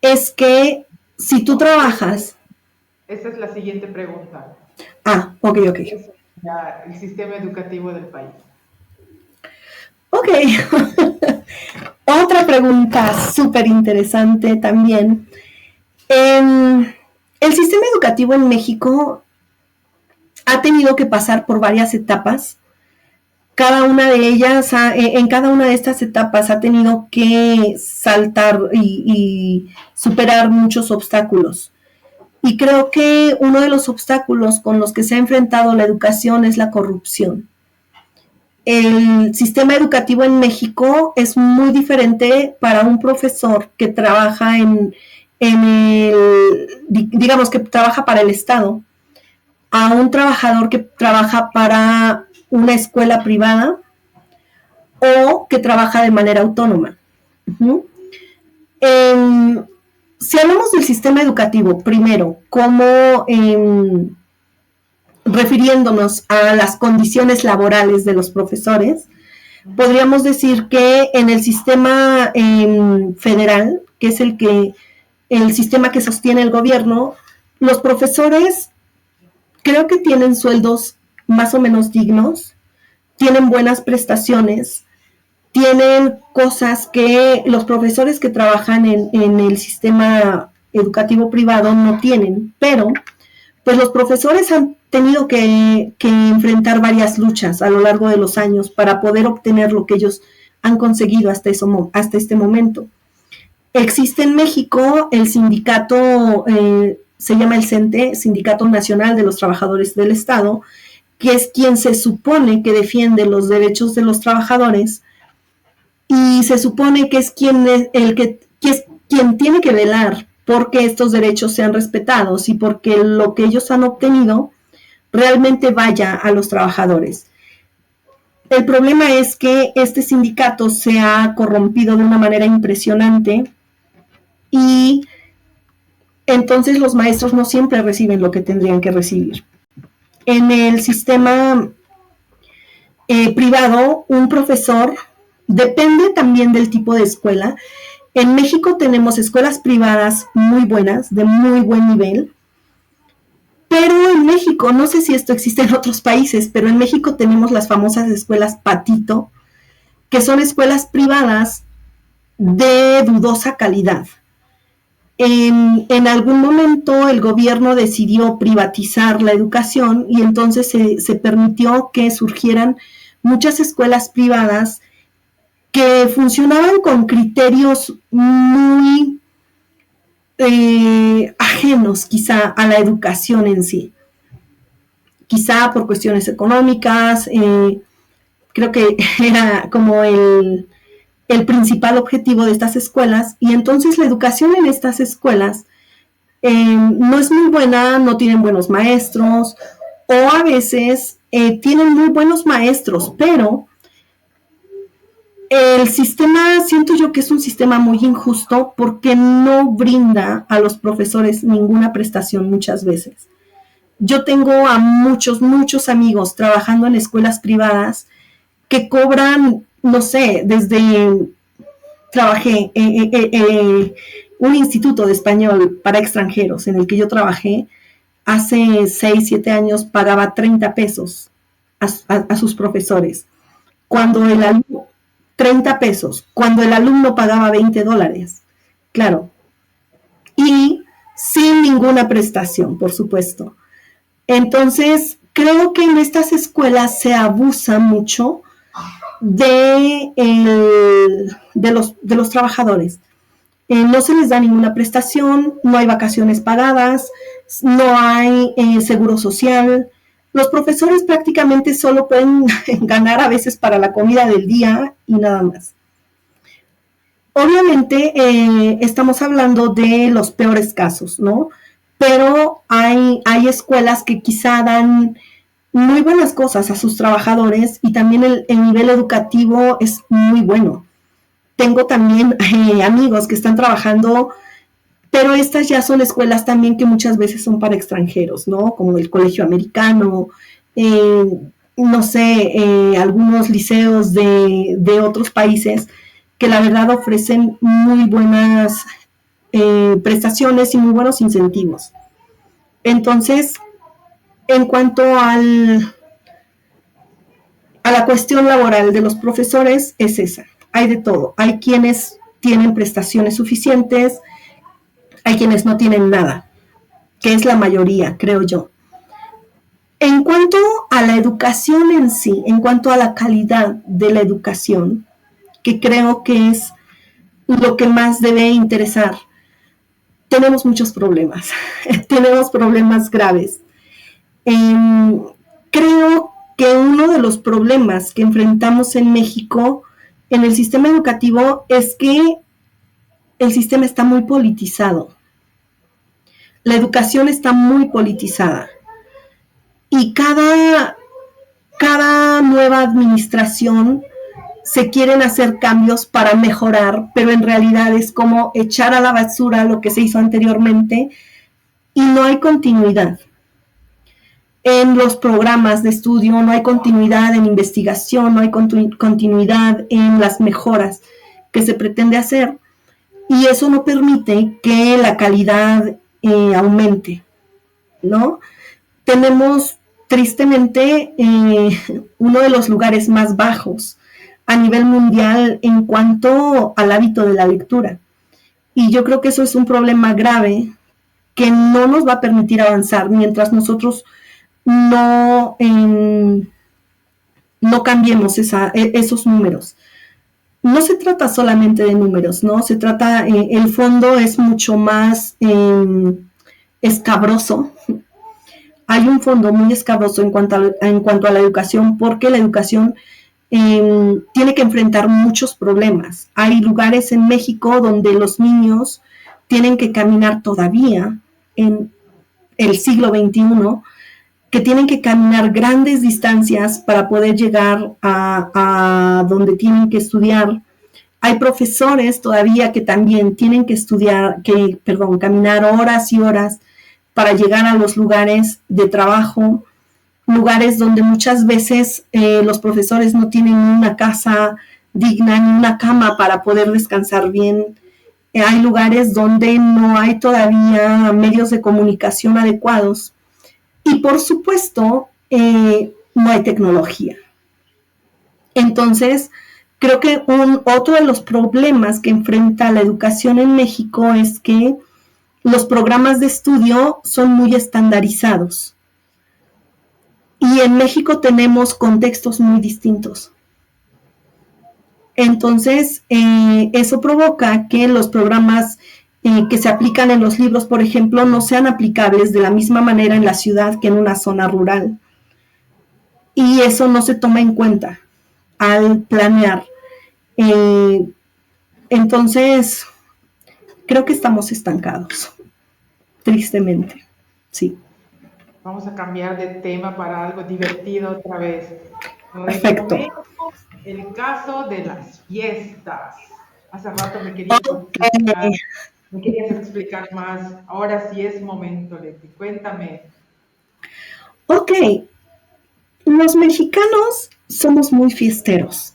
es que si tú trabajas... Esa es la siguiente pregunta. Ok, ok. ¿Cuál es el sistema educativo del país? Ok. Otra pregunta súper interesante también. El sistema educativo en México ha tenido que pasar por varias etapas. Cada una de ellas, en cada una de estas etapas ha tenido que saltar y superar muchos obstáculos. Y creo que uno de los obstáculos con los que se ha enfrentado la educación es la corrupción. El sistema educativo en México es muy diferente para un profesor que trabaja digamos que trabaja para el Estado, a un trabajador que trabaja para una escuela privada o que trabaja de manera autónoma. Uh-huh. Si hablamos del sistema educativo, primero, como refiriéndonos a las condiciones laborales de los profesores, podríamos decir que en el sistema federal, que es el sistema que sostiene el gobierno, los profesores creo que tienen sueldos más o menos dignos, tienen buenas prestaciones, tienen cosas que los profesores que trabajan en el sistema educativo privado no tienen, pero pues los profesores han tenido que enfrentar varias luchas a lo largo de los años para poder obtener lo que ellos han conseguido hasta este momento. Existe en México el sindicato, se llama el CENTE, Sindicato Nacional de los Trabajadores del Estado, que es quien se supone que defiende los derechos de los trabajadores y se supone que es quien tiene que velar porque estos derechos sean respetados y porque lo que ellos han obtenido realmente vaya a los trabajadores. El problema es que este sindicato se ha corrompido de una manera impresionante y entonces los maestros no siempre reciben lo que tendrían que recibir. En el sistema privado, un profesor depende también del tipo de escuela. En México tenemos escuelas privadas muy buenas, de muy buen nivel, pero en México, no sé si esto existe en otros países, pero en México tenemos las famosas escuelas patito, que son escuelas privadas de dudosa calidad. En algún momento el gobierno decidió privatizar la educación y entonces se permitió que surgieran muchas escuelas privadas que funcionaban con criterios muy ajenos quizá a la educación en sí. Quizá por cuestiones económicas, creo que era como el principal objetivo de estas escuelas y entonces la educación en estas escuelas no es muy buena, no tienen buenos maestros o a veces tienen muy buenos maestros, pero el sistema, siento yo que es un sistema muy injusto porque no brinda a los profesores ninguna prestación muchas veces. Yo tengo a muchos amigos trabajando en escuelas privadas que cobran, no sé, trabajé un instituto de español para extranjeros en el que yo trabajé hace 6, 7 años, pagaba 30 pesos a sus profesores. Cuando el alumno, 30 pesos, cuando el alumno pagaba $20. Claro. Y sin ninguna prestación, por supuesto. Entonces, creo que en estas escuelas se abusa mucho de los trabajadores. No se les da ninguna prestación, no hay vacaciones pagadas, no hay seguro social. Los profesores prácticamente solo pueden ganar a veces para la comida del día y nada más. Obviamente estamos hablando de los peores casos, ¿no? Pero hay escuelas que quizá dan muy buenas cosas a sus trabajadores y también el nivel educativo es muy bueno. Tengo también amigos que están trabajando, pero estas ya son escuelas también que muchas veces son para extranjeros, ¿no? Como el Colegio Americano, no sé, algunos liceos de otros países que la verdad ofrecen muy buenas prestaciones y muy buenos incentivos. Entonces, en cuanto a la cuestión laboral de los profesores, es esa. Hay de todo. Hay quienes tienen prestaciones suficientes, hay quienes no tienen nada, que es la mayoría, creo yo. En cuanto a la educación en sí, en cuanto a la calidad de la educación, que creo que es lo que más debe interesar, tenemos muchos problemas, tenemos problemas graves. Creo que uno de los problemas que enfrentamos en México en el sistema educativo es que el sistema está muy politizado. La educación está muy politizada. Y cada nueva administración se quieren hacer cambios para mejorar, pero en realidad es como echar a la basura lo que se hizo anteriormente y no hay continuidad en los programas de estudio, no hay continuidad en investigación, no hay continuidad en las mejoras que se pretende hacer y eso no permite que la calidad aumente, ¿no? Tenemos tristemente uno de los lugares más bajos a nivel mundial en cuanto al hábito de la lectura. Y yo creo que eso es un problema grave que no nos va a permitir avanzar mientras nosotros no cambiemos esos números. No se trata solamente de números, ¿no? Se trata, el fondo es mucho más escabroso. Hay un fondo muy escabroso en cuanto a la educación, porque la educación tiene que enfrentar muchos problemas. Hay lugares en México donde los niños tienen que caminar todavía en el siglo XXI, que tienen que caminar grandes distancias para poder llegar a donde tienen que estudiar. Hay profesores todavía que también tienen que caminar horas y horas para llegar a los lugares de trabajo, lugares donde muchas veces los profesores no tienen ni una casa digna, ni una cama para poder descansar bien. Hay lugares donde no hay todavía medios de comunicación adecuados. Y por supuesto, no hay tecnología. Entonces, creo que otro de los problemas que enfrenta la educación en México es que los programas de estudio son muy estandarizados. Y en México tenemos contextos muy distintos. Entonces, eso provoca que los programas que se aplican en los libros, por ejemplo, no sean aplicables de la misma manera en la ciudad que en una zona rural. Y eso no se toma en cuenta al planear. Entonces, creo que estamos estancados, tristemente, sí. Vamos a cambiar de tema para algo divertido otra vez. Perfecto. El caso de las fiestas. Hace rato me querías explicar más. Ahora sí es momento, Leti. Cuéntame. Ok. Los mexicanos somos muy fiesteros.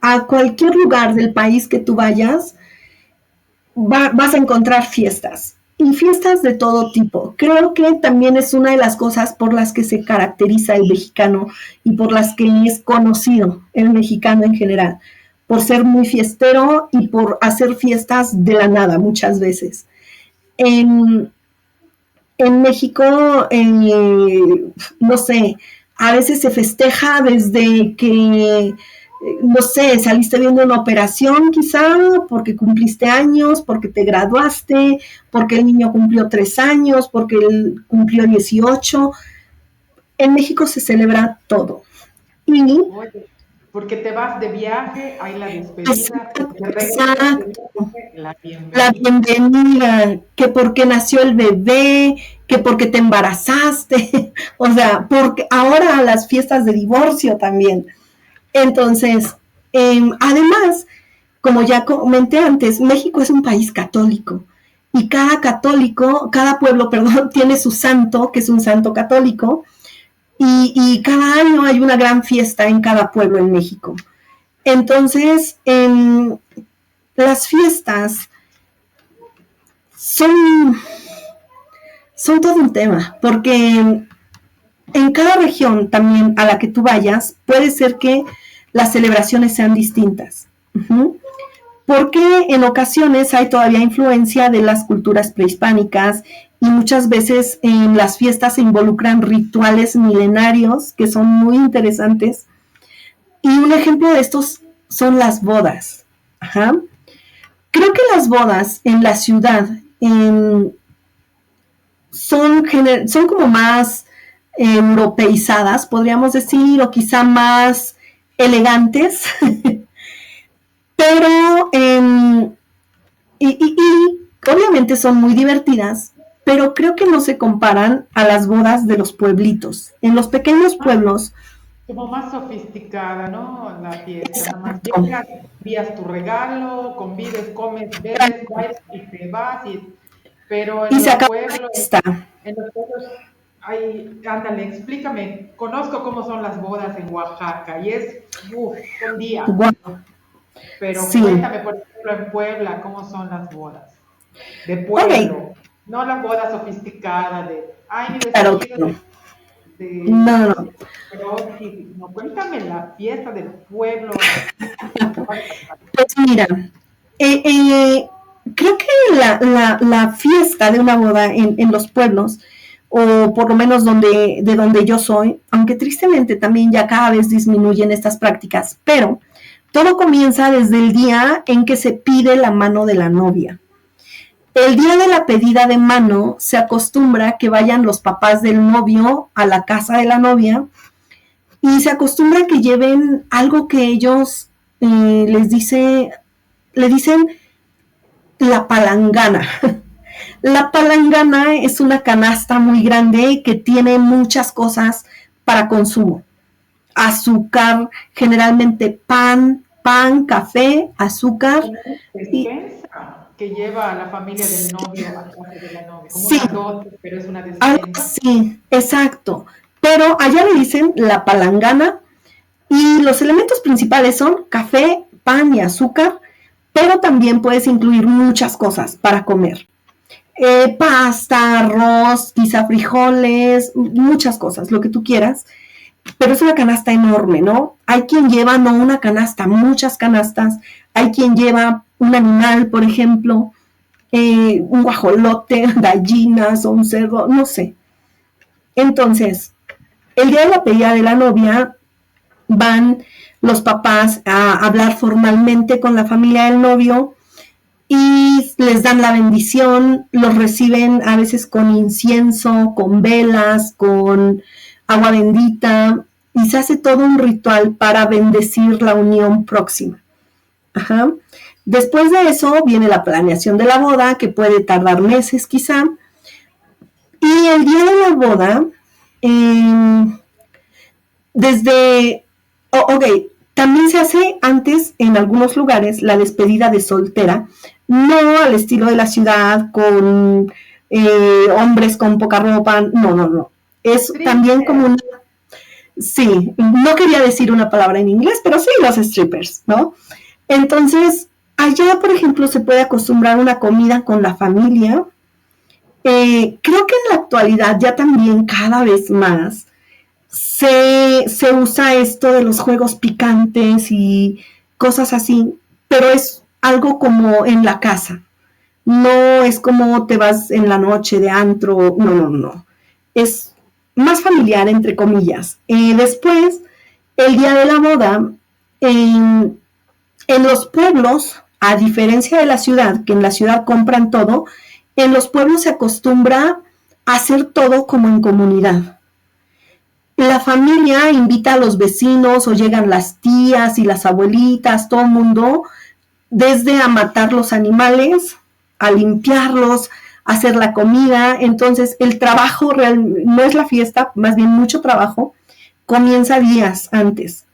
A cualquier lugar del país que tú vayas, vas a encontrar fiestas. Y fiestas de todo tipo. Creo que también es una de las cosas por las que se caracteriza el mexicano y por las que es conocido el mexicano en general. Por ser muy fiestero y por hacer fiestas de la nada muchas veces. En México, no sé, a veces se festeja desde que, no sé, saliste viendo una operación quizá, porque cumpliste años, porque te graduaste, porque el niño cumplió 3 años, porque él cumplió 18. En México se celebra todo. Y porque te vas de viaje, hay la despedida, la bienvenida, que porque nació el bebé, que porque te embarazaste, o sea, porque ahora las fiestas de divorcio también. Entonces, además, como ya comenté antes, México es un país católico y cada pueblo, tiene su santo, que es un santo católico, y cada año hay una gran fiesta en cada pueblo en México. Entonces, las fiestas son, son todo un tema, porque en cada región también a la que tú vayas, puede ser que las celebraciones sean distintas. Uh-huh. Porque en ocasiones hay todavía influencia de las culturas prehispánicas y muchas veces en las fiestas se involucran rituales milenarios que son muy interesantes. Y un ejemplo de estos son las bodas. Ajá. Creo que las bodas en la ciudad son como más europeizadas, podríamos decir, o quizá más elegantes, pero y obviamente son muy divertidas, pero creo que no se comparan a las bodas de los pueblitos. En los pequeños pueblos. Como más sofisticada, ¿no? La fiesta, nada más llegas, envías tu regalo, convives, comes, bebes, bailas y te vas, pero Y se acaba la fiesta. en los pueblos, ay, ándale, explícame, conozco cómo son las bodas en Oaxaca y un día, Wow. pero Sí. cuéntame, por ejemplo, en Puebla, ¿cómo son las bodas? De pueblo, no la boda sofisticada de, ay, mi Claro, vestido claro. de No. pero sí, no, cuéntame la fiesta del pueblo. Pues mira, creo que la fiesta de una boda en los pueblos, o por lo menos de donde yo soy, aunque tristemente también ya cada vez disminuyen estas prácticas, pero todo comienza desde el día en que se pide la mano de la novia. El día de la pedida de mano se acostumbra que vayan los papás del novio a la casa de la novia y se acostumbra que lleven algo que ellos le dicen la palangana. La palangana es una canasta muy grande que tiene muchas cosas para consumo. Azúcar, generalmente pan, café, azúcar. Despensa que lleva a la familia del novio a casa de la novia, como Sí, una dote, pero es una despensa. sí, exacto. Pero allá le dicen la palangana y los elementos principales son café, pan y azúcar, pero también puedes incluir muchas cosas para comer. Pasta, arroz, quizá frijoles, muchas cosas, lo que tú quieras, pero es una canasta enorme, ¿no? Hay quien lleva no una canasta, muchas canastas, hay quien lleva un animal, por ejemplo, un guajolote, gallinas o un cerdo, no sé. Entonces, el día de la pedida de la novia van los papás a hablar formalmente con la familia del novio y les dan la bendición, los reciben a veces con incienso, con velas, con agua bendita, y se hace todo un ritual para bendecir la unión próxima. Ajá. Después de eso viene la planeación de la boda, que puede tardar meses quizá, y el día de la boda, también se hace antes en algunos lugares la despedida de soltera, no al estilo de la ciudad con hombres con poca ropa, no. Es también como una... Sí, no quería decir una palabra en inglés, pero sí los strippers, ¿no? Entonces, allá, por ejemplo, se puede acostumbrar una comida con la familia. Creo que en la actualidad ya también cada vez más se usa esto de los juegos picantes y cosas así, pero es algo como en la casa. No es como te vas en la noche de antro, no. Es más familiar, entre comillas. Después, el día de la boda, en los pueblos, a diferencia de la ciudad, que en la ciudad compran todo, en los pueblos se acostumbra a hacer todo como en comunidad. La familia invita a los vecinos o llegan las tías y las abuelitas, todo el mundo, desde a matar los animales, a limpiarlos, a hacer la comida. Entonces el trabajo real, no es la fiesta, más bien mucho trabajo, comienza días antes.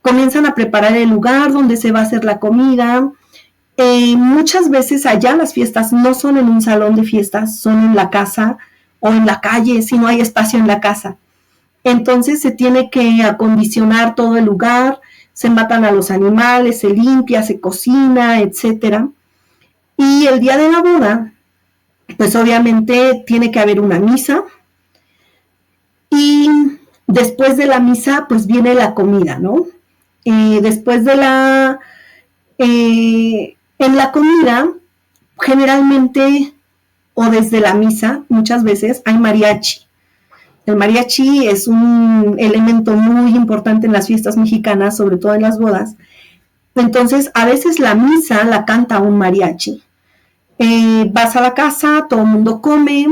Comienzan a preparar el lugar donde se va a hacer la comida. Muchas veces allá las fiestas no son en un salón de fiestas, son en la casa o en la calle, si no hay espacio en la casa. Entonces se tiene que acondicionar todo el lugar, se matan a los animales, se limpia, se cocina, etcétera. Y el día de la boda pues obviamente tiene que haber una misa y después de la misa pues viene la comida, ¿no? Después de en la comida generalmente o desde la misa muchas veces hay mariachi. El mariachi es un elemento muy importante en las fiestas mexicanas, sobre todo en las bodas. Entonces, a veces la misa la canta un mariachi. Vas a la casa, todo el mundo come,